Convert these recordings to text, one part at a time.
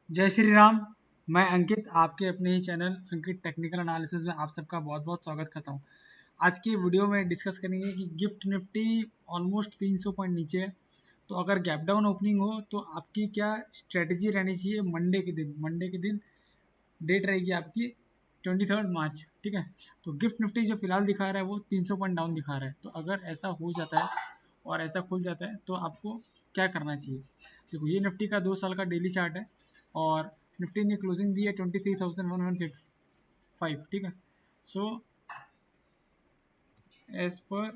जय श्री राम। मैं अंकित आपके अपने ही चैनल अंकित टेक्निकल एनालिसिस में आप सबका बहुत बहुत स्वागत करता हूं। आज की वीडियो में डिस्कस करेंगे कि गिफ्ट निफ्टी ऑलमोस्ट 300 पॉइंट नीचे है, तो अगर गैप डाउन ओपनिंग हो तो आपकी क्या स्ट्रेटजी रहनी चाहिए। मंडे के दिन डेट रहेगी आपकी 23 मार्च। ठीक है, तो गिफ्ट निफ्टी जो फिलहाल दिखा रहा है वो 300 पॉइंट डाउन दिखा रहा है। तो अगर ऐसा हो जाता है और ऐसा खुल जाता है तो आपको क्या करना चाहिए। देखो, ये निफ्टी का 2 साल का डेली चार्ट है और निफ्टी ने क्लोजिंग दी है 23,105। ठीक है, so as per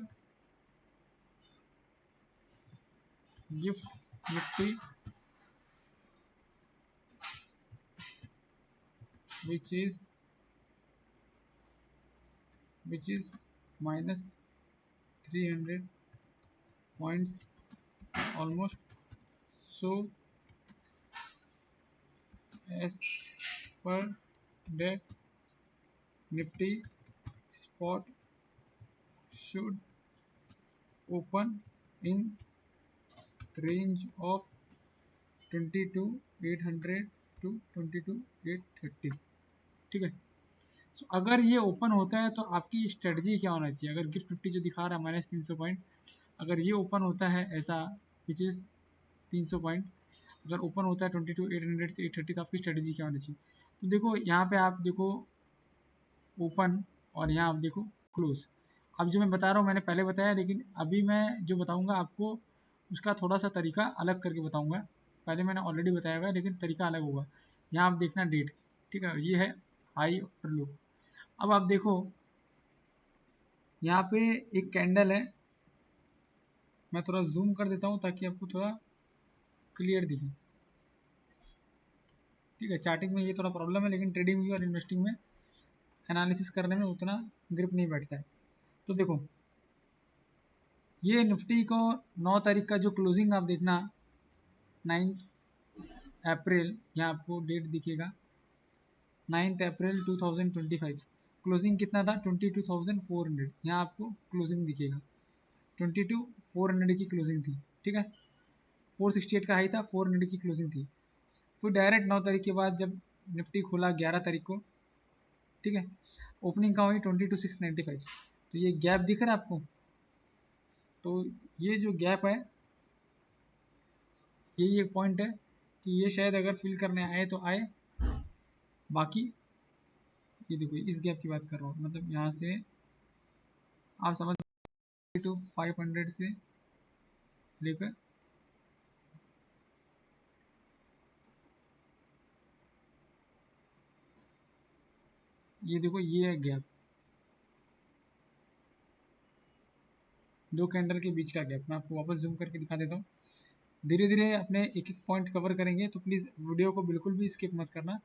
Gift Nifty which is minus 300 points almost. So as per that, Nifty spot should open in range of 22,800 to 22,830। ठीक है, तो अगर ये ओपन होता है तो आपकी स्ट्रेटजी क्या होना चाहिए। अगर गिफ्ट निफ्टी जो दिखा रहा है -300 पॉइंट, अगर ये ओपन होता है ऐसा विच इज़ 300 पॉइंट, अगर ओपन होता है 22,800 से 830, तो आपकी स्ट्रेटजी क्या होनी चाहिए। तो देखो, यहाँ पे आप देखो ओपन और यहाँ आप देखो क्लोज। अब जो मैं बता रहा हूँ मैंने पहले बताया, लेकिन अभी मैं जो बताऊँगा आपको उसका थोड़ा सा तरीका अलग करके बताऊँगा। पहले मैंने ऑलरेडी बताया हुआ है लेकिन तरीका अलग होगा। यहाँ आप देखना डेट। ठीक है, ये है हाई और लो। अब आप देखो यहाँ पे एक कैंडल है, मैं थोड़ा जूम कर देता हूँ ताकि आपको थोड़ा क्लियर दिखे। ठीक है, चार्टिंग में ये थोड़ा प्रॉब्लम है लेकिन ट्रेडिंग में और इन्वेस्टिंग में एनालिसिस करने में उतना ग्रिप नहीं बैठता है। तो देखो, ये निफ्टी को 9 तारीख का जो क्लोजिंग आप देखना 9 अप्रैल, यहाँ आपको डेट दिखेगा 9 अप्रैल 2025। क्लोजिंग कितना था 22,400, यहाँ आपको क्लोजिंग दिखेगा 22,400 की क्लोजिंग थी। ठीक है, 468 का हाई था, 400 की क्लोजिंग थी। फिर डायरेक्ट 9 तारीख के बाद जब निफ्टी खुला 11 तारीख को, ठीक है, ओपनिंग का हुई 22,695। तो ये गैप दिख रहा है आपको। तो ये जो गैप है, यही एक पॉइंट है कि ये शायद अगर फिल करने आए तो आए। बाकी ये देखो, इस गैप की बात कर रहा हूँ, मतलब यहाँ से आप समझ तो 500 से लेकर ये देखो, ये है गैप, दो कैंडल के बीच का गैप। मैं आपको वापस जूम करके दिखा देता हूँ। धीरे धीरे अपने एक एक पॉइंट कवर करेंगे, तो प्लीज़ वीडियो को बिल्कुल भी स्किप मत करना,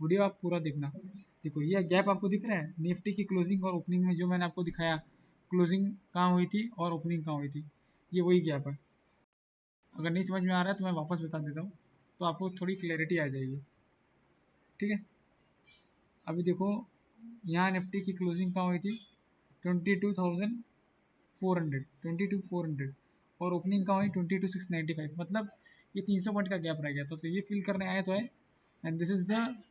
वीडियो आप पूरा देखना। देखो, ये गैप आपको दिख रहा है निफ्टी की क्लोजिंग और ओपनिंग में, जो मैंने आपको दिखाया क्लोजिंग कहाँ हुई थी और ओपनिंग कहाँ हुई थी, ये वही गैप है। अगर नहीं समझ में आ रहा है तो मैं वापस बता देता हूँ, तो आपको थोड़ी क्लैरिटी आ जाएगी। ठीक है, अभी देखो, यहाँ निफ्टी की क्लोजिंग कहाँ हुई थी 22,400 और ओपनिंग कहाँ हुई 22,695। मतलब ये 300 पॉइंट का गैप रह गया था, तो ये फिल करने आए तो है। And this is the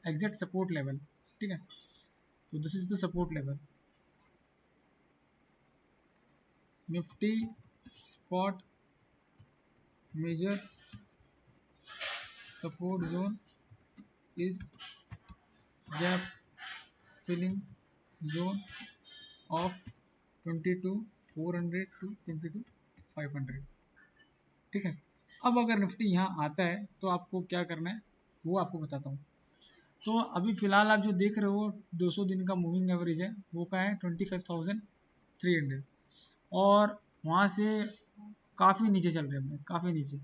exact support level. ठीक है, तो this is the support level. Nifty spot major support zone is gap filling zone of 22,400 to 22,500। ठीक है, अब अगर निफ्टी यहाँ आता है तो आपको क्या करना है वो आपको बताता हूँ। तो अभी फिलहाल आप जो देख रहे हो 200 दिन का मूविंग एवरेज है, वो का है 25,300 और वहाँ से काफ़ी नीचे चल रहे हैं, अपने काफ़ी नीचे।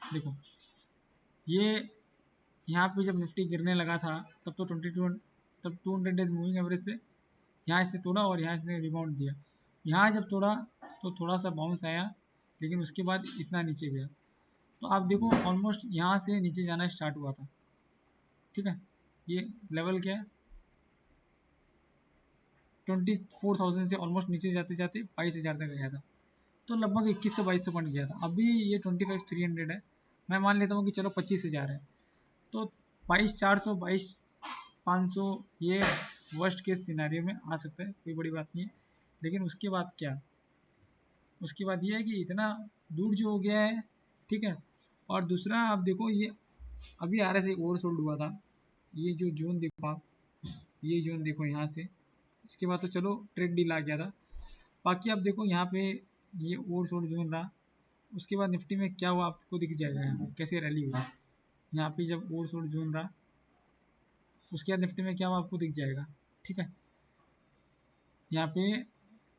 देखो, ये यहाँ पे जब निफ्टी गिरने लगा था तब तो 200 डेज मूविंग एवरेज से यहाँ से तोड़ा और यहाँ से रिबाउंड दिया। यहाँ जब तोड़ा तो थोड़ा सा बाउंस आया, लेकिन उसके बाद इतना नीचे गया। तो आप देखो ऑलमोस्ट यहाँ से नीचे जाना स्टार्ट हुआ था। ठीक है, ये लेवल क्या है 24,000 से ऑलमोस्ट नीचे जाते जाते 22,000 तक गया था। तो लगभग 2100-2200 पॉइंट गया था। अभी ये 25,300 है, मैं मान लेता हूँ कि चलो 25,000 है, तो 22,400 22,500 ये वर्स्ट केस सिनेरियो में आ सकता है, कोई बड़ी बात नहीं है। लेकिन उसके बाद क्या, उसके बाद ये है कि इतना दूर जो हो गया है, ठीक है। और दूसरा आप देखो, ये अभी आर एस ओवरसोल्ड हुआ था, ये जो जोन देखो आप, ये जोन देखो यहाँ से, इसके बाद तो चलो ट्रेड डील आ गया था। बाकी आप देखो यहाँ पे ये ओवरसोल्ड जोन रहा, उसके बाद निफ्टी में क्या हुआ आपको दिख जाएगा, यहाँ पे कैसे रैली हुई। यहाँ पे जब ओवरसोल्ड जोन रहा, उसके बाद निफ्टी में क्या हुआ आपको दिख जाएगा, ठीक है। यहाँ पे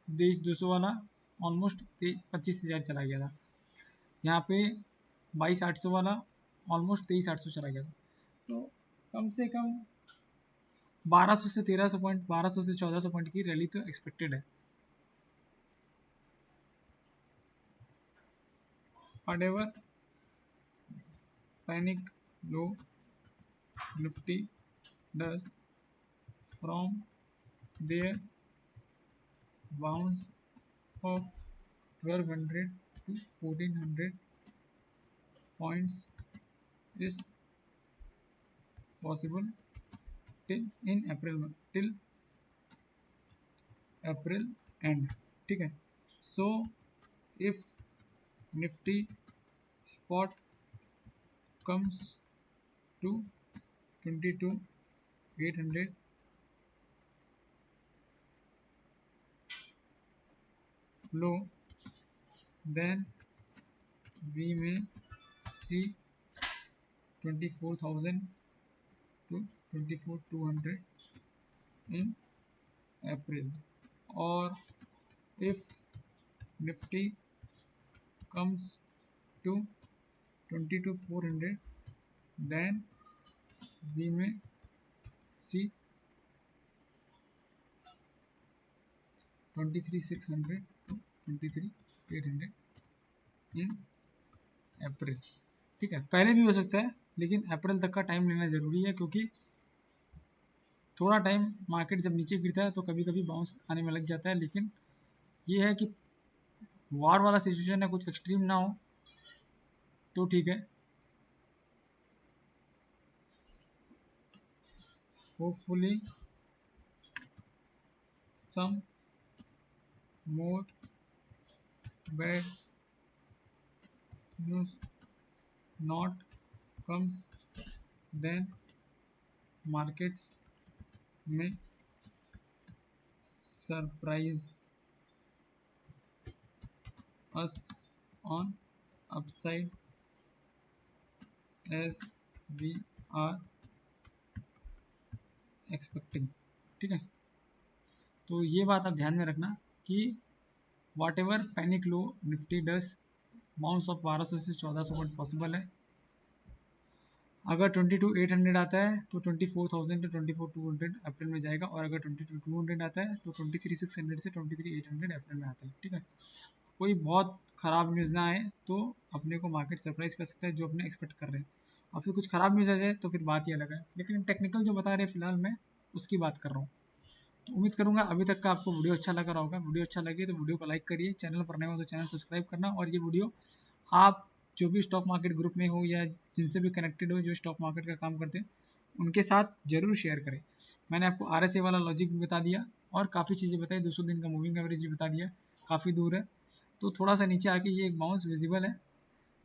23,200 वाला ऑलमोस्ट 25,000 चला गया था, यहाँ पे 22,800 वाला ऑलमोस्ट 23,800 चला गया था। तो कम से कम 1200 से 1300 पॉइंट, 1200 से 1400 पॉइंट की रैली तो एक्सपेक्टेड है। whatever panic low Nifty does from their bounce of 1200 to 1400 points is possible till April end, ठीक है। So if Nifty spot comes to 22,800 low, then we may see 24,000 to 24,200 in April. Or if Nifty comes to 22,400, then we may see 23,600 to 23,800 in अप्रैल, ठीक है। पहले भी हो सकता है, लेकिन अप्रैल तक का टाइम लेना ज़रूरी है, क्योंकि थोड़ा टाइम मार्केट जब नीचे गिरता है तो कभी कभी बाउंस आने में लग जाता है। लेकिन ये है कि वार वाला सिचुएशन है, कुछ एक्सट्रीम ना हो तो ठीक है। Hopefully some more bad news not comes, then markets में surprise us on upside as we are expecting, ठीक है। तो ये बात आप ध्यान में रखना कि what ever panic low Nifty does, bounce off 1200 से 1400 पॉइंट पॉसिबल है। अगर 22,800 आता है तो 24,000 to 24,200 अप्रैल में जाएगा, और अगर 22,200 आता है तो 23,600 से 23,800 अप्रैल में आता है, ठीक है। कोई बहुत ख़राब न्यूज़ ना आए तो अपने को मार्केट सरप्राइज कर सकता है, जो अपने एक्सपेक्ट कर रहे हैं। और फिर कुछ ख़राब न्यूज़ आ जाए तो फिर बात ही अलग है। लेकिन टेक्निकल जो बता रहे हैं फिलहाल मैं उसकी बात कर रहा हूँ। तो उम्मीद करूँगा अभी तक का आपको वीडियो अच्छा लगा रहा होगा। वीडियो अच्छा लगे तो वीडियो को लाइक करिए, चैनल पर नए हो तो चैनल सब्सक्राइब करना, और ये वीडियो आप जो भी स्टॉक मार्केट ग्रुप में हो या जिनसे भी कनेक्टेड हो जो स्टॉक मार्केट का काम करते हैं उनके साथ ज़रूर शेयर करें। मैंने आपको RSI वाला लॉजिक भी बता दिया और काफ़ी चीज़ें बताई, 200 दिन का मूविंग एवरेज भी बता दिया, काफ़ी दूर है। तो थोड़ा सा नीचे आके ये एक बाउंस विजिबल है,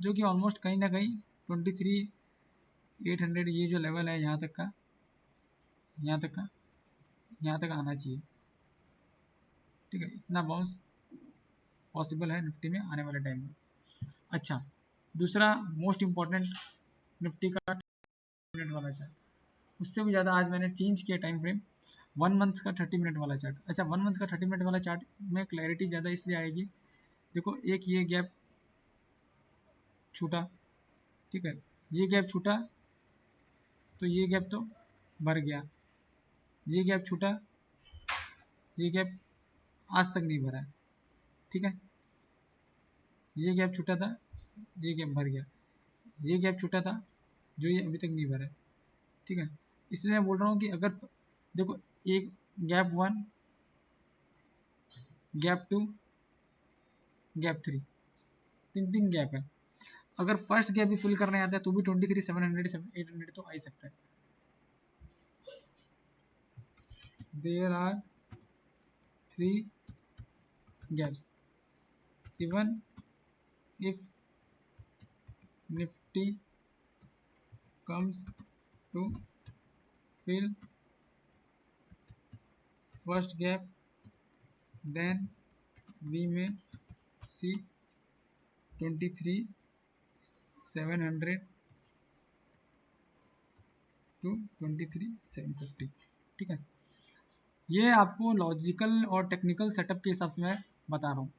जो कि ऑलमोस्ट कहीं ना कहीं 23,800 ये जो लेवल है यहाँ तक का, यहाँ तक का, यहाँ तक आना चाहिए, ठीक है। इतना बाउंस पॉसिबल है निफ्टी में आने वाले टाइम में। अच्छा, दूसरा मोस्ट इम्पॉर्टेंट निफ्टी का मिनट वाला चार्ट, उससे भी ज़्यादा आज मैंने चेंज किया टाइम फ्रेम, 1 मंथ का 30 मिनट वाला चार्ट। अच्छा, 1 मंथ का 30 मिनट वाला चार्ट में क्लैरिटी ज़्यादा इसलिए आएगी, देखो एक ये गैप छूटा, ठीक है, ये गैप छूटा तो ये गैप तो भर गया, ये गैप छूटा, ये गैप आज तक नहीं भरा है, ठीक है। ये गैप छूटा था, ये गैप भर गया, ये गैप छूटा था जो ये अभी तक नहीं भरा है, ठीक है। इसलिए मैं बोल रहा हूँ कि अगर देखो एक गैप 1, गैप 2, गैप 3, तीन तीन गैप है। अगर फर्स्ट गैप भी फिल करने आता है तो भी 23 700 800 तो आ ही सकता है। There are 3 gaps even if Nifty comes to fill first gap, then we may see 23 700 to 23 750। ठीक है, ये आपको लॉजिकल और टेक्निकल सेटअप के हिसाब से मैं बता रहा हूँ।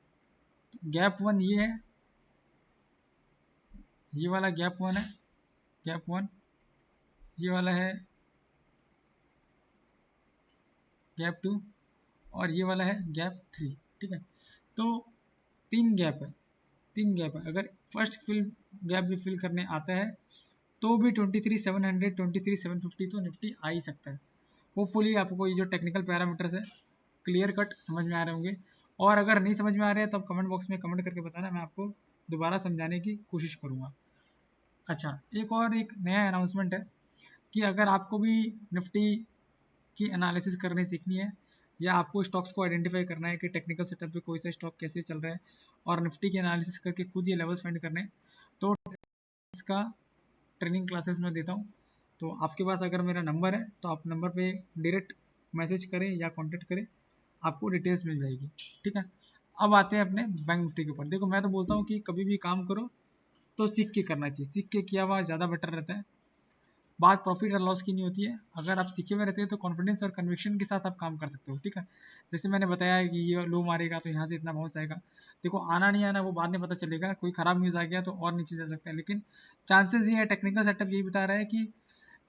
गैप वन ये है, ये वाला गैप वन है, गैप वन ये वाला है, गैप टू और ये वाला है गैप थ्री। ठीक है, तो तीन गैप है, तीन गैप है। अगर फर्स्ट फिल गैप भी फिल करने आता है तो भी 23 700 23 750 तो निफ्टी आ ही सकता है। होपफुली आपको ये जो टेक्निकल पैरामीटर्स है क्लियर कट समझ में आ रहे होंगे, और अगर नहीं समझ में आ रहे हैं तो आप कमेंट बॉक्स में कमेंट करके बताना, मैं आपको दोबारा समझाने की कोशिश करूँगा। अच्छा, एक नया अनाउंसमेंट है कि अगर आपको भी निफ्टी की एनालिसिस करनी सीखनी है, या आपको स्टॉक्स को आइडेंटिफाई करना है कि टेक्निकल सेटअप पे कोई सा स्टॉक कैसे चल रहा है, और निफ्टी की एनालिसिस करके खुद ये लेवल्स फाइंड करने हैं, तो इसका ट्रेनिंग क्लासेस में देता हूँ। तो आपके पास अगर मेरा नंबर है तो आप नंबर पे डायरेक्ट मैसेज करें या कॉन्टेक्ट करें, आपको डिटेल्स मिल जाएगी। ठीक है, अब आते हैं अपने बैंक निफ्टी के ऊपर। देखो, मैं तो बोलता हूँ कि कभी भी काम करो तो सीख के करना चाहिए, सीख के किया हुआ ज़्यादा बेटर रहता है। बात प्रॉफिट और लॉस की नहीं होती है, अगर आप सीखे हुए रहते हैं तो कॉन्फिडेंस और कन्विक्शन के साथ आप काम कर सकते हो। ठीक है, जैसे मैंने बताया कि ये लो मारेगा तो यहाँ से इतना बाउंस आएगा, देखो आना नहीं आना वो बाद में पता चलेगा, कोई खराब न्यूज़ आ गया तो और नीचे जा सकता है, लेकिन चांसेस ये है, टेक्निकल सेटअप यही बता रहा है कि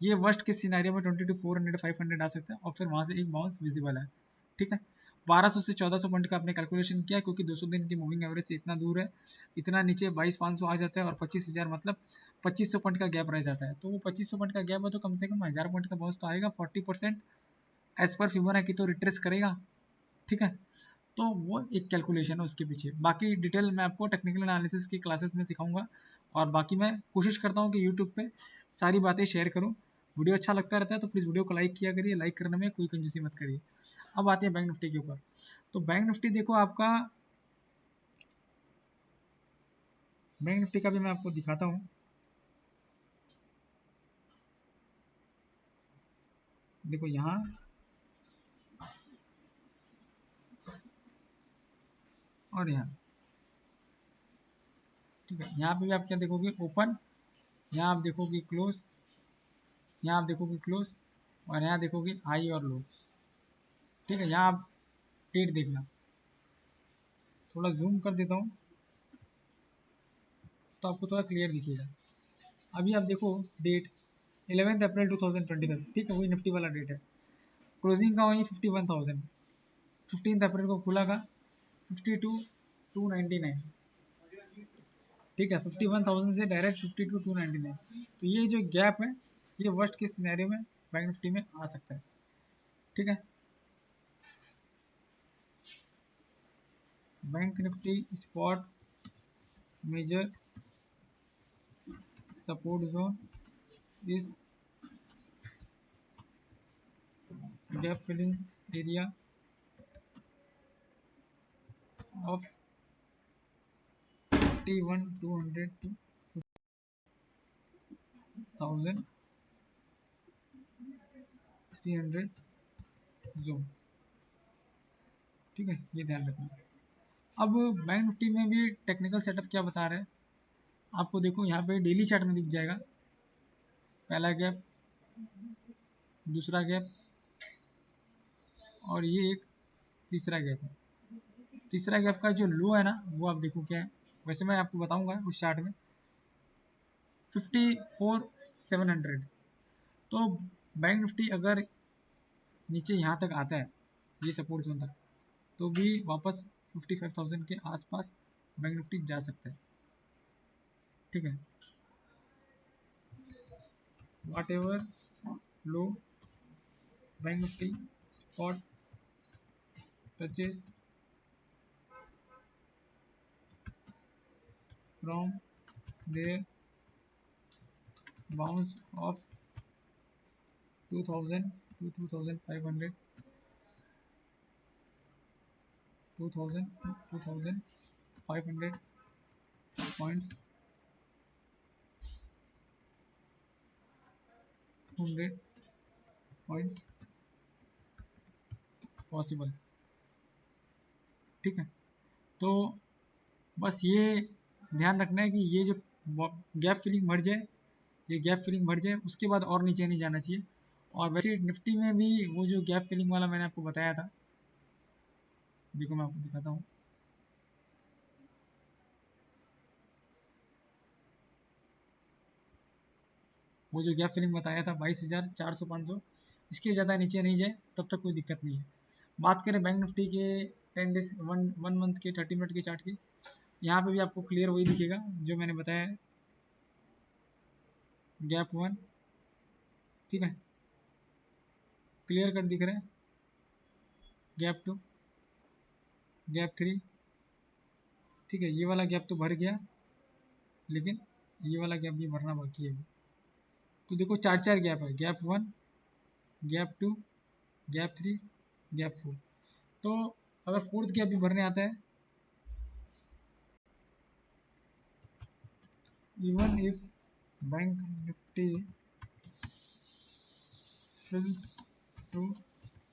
ये वर्स्ट के सिनेरियो में 22 400 500 आ सकता है और फिर वहाँ से एक बाउंस विजिबल है। ठीक है, 1200 से 1400 पॉइंट का आपने कैलकुलेशन किया, क्योंकि 200 दिन की मूविंग एवरेज से इतना दूर है, इतना नीचे 22 500 आ जाता है और 25,000 मतलब 2500 पॉइंट का गैप रह जाता है। तो वो 2500 पॉइंट का गैप है तो कम से कम 1000 पॉइंट का बाउंस तो आएगा, 40% एज पर फिबोनाची तो रिट्रेस करेगा। ठीक है, तो वो एक कैलकुलेशन है उसके पीछे, बाकी डिटेल मैं आपको टेक्निकल एनालिसिस की क्लासेस में सिखाऊंगा, और बाकी मैं कोशिश करता हूँ कि यूट्यूब पे सारी बातें शेयर करूँ। वीडियो अच्छा लगता रहता है तो प्लीज़ वीडियो को लाइक किया करिए, लाइक करने में कोई कंजूसी मत करिए। अब आते हैं बैंक निफ्टी के ऊपर। तो बैंक निफ्टी देखो, आपका बैंक निफ्टी का भी मैं आपको दिखाता हूँ। देखो यहाँ और यहाँ, ठीक है, यहाँ पे भी आप क्या देखोगे, ओपन, यहाँ आप देखोगे क्लोज, यहाँ आप देखोगे क्लोज, और यहाँ देखोगे हाई और लो। ठीक है, यहाँ आप डेट देखना, थोड़ा जूम कर देता हूँ तो आपको थोड़ा क्लियर दिखेगा। अभी आप देखो डेट 11 अप्रैल 2025, ठीक है, वही निफ्टी वाला डेट है। क्लोजिंग का वही 51,000, 15 अप्रैल को खुला का 52,299। ठीक है, 51,000 से डायरेक्ट 52,299। तो ये जो गैप है ये वर्स्ट के सिनेरियो में बैंक निफ्टी में आ सकता है। ठीक है, bank Nifty spot major support zone इस gap filling area of 51,200 to 1,300 zone. ठीक है, ये ध्यान रखना। अब बैंक निफ्टी में भी टेक्निकल सेटअप क्या बता रहे हैं आपको, देखो यहाँ पे डेली चार्ट में दिख जाएगा, पहला गैप, दूसरा गैप, और ये एक तीसरा गैप है। तीसरा गैप का जो लो है ना वो आप देखो क्या है, वैसे मैं आपको बताऊंगा उस चार्ट में, 54,700। तो बैंक निफ्टी अगर नीचे यहाँ तक आता है, ये सपोर्ट जोन तक, तो भी वापस 55,000 के आसपास बैंक निफ्टी जा सकता है। ठीक है, whatever low bank Nifty spot touches from their bounds of 2000 to 2500, 2000 to 2500 points, 100 points possible. ठीक है, तो बस ये ध्यान रखना है कि ये जो गैप फिलिंग बढ़ जाए, ये गैप फिलिंग बढ़ जाए, उसके बाद और नीचे नहीं जाना चाहिए। और वैसे निफ्टी में भी वो जो गैप फिलिंग वाला मैंने आपको बताया था, देखो मैं आपको दिखाता हूँ। वो जो गैप फिलिंग बताया था 22,400 500, इसके ज़्यादा नीचे नहीं जाए तब तक कोई दिक्कत नहीं है। बात करें बैंक निफ्टी के 10 डेज 1 मंथ के 30 मिनट के चार्ट की, यहाँ पे भी आपको क्लियर वही दिखेगा जो मैंने बताया है, गैप 1, ठीक है, क्लियर कट दिख रहा है, गैप 2, गैप 3, ठीक है, ये वाला गैप तो भर गया, लेकिन ये वाला गैप भी भरना बाकी है। तो देखो 4 गैप है, गैप 1, गैप 2, गैप 3, गैप 4। तो अगर फोर्थ गैप भी भरने आता है, even if bank nifty fails to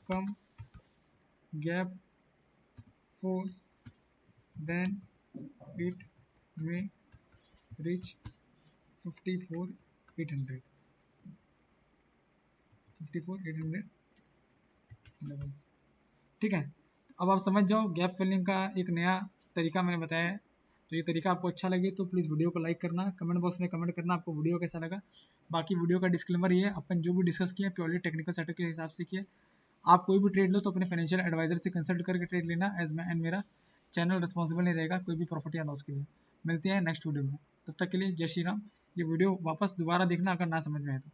come gap 4, then it may reach 54,800 levels। ठीक है, अब आप समझ जाओ गैप फिलिंग का एक नया तरीका मैंने बताया है। तो ये तरीका आपको अच्छा लगे तो प्लीज़ वीडियो को लाइक करना, कमेंट बॉक्स में कमेंट करना आपको वीडियो कैसा लगा। बाकी वीडियो का डिस्क्लेमर ये है, अपन जो भी डिस्कस किया प्योरली टेक्निकल सेटअप के हिसाब से किया। आप कोई भी ट्रेड लो तो अपने फाइनेंशियल एडवाइजर से कंसल्ट करके ट्रेड लेना, एज मैं एंड मेरा चैनल रिस्पॉन्सिबल नहीं रहेगा कोई भी प्रॉफिट या लॉस के लिए। मिलते हैं नेक्स्ट वीडियो में, तब तक के लिए जय श्री राम। ये वीडियो वापस दोबारा देखना अगर ना समझ में आए तो।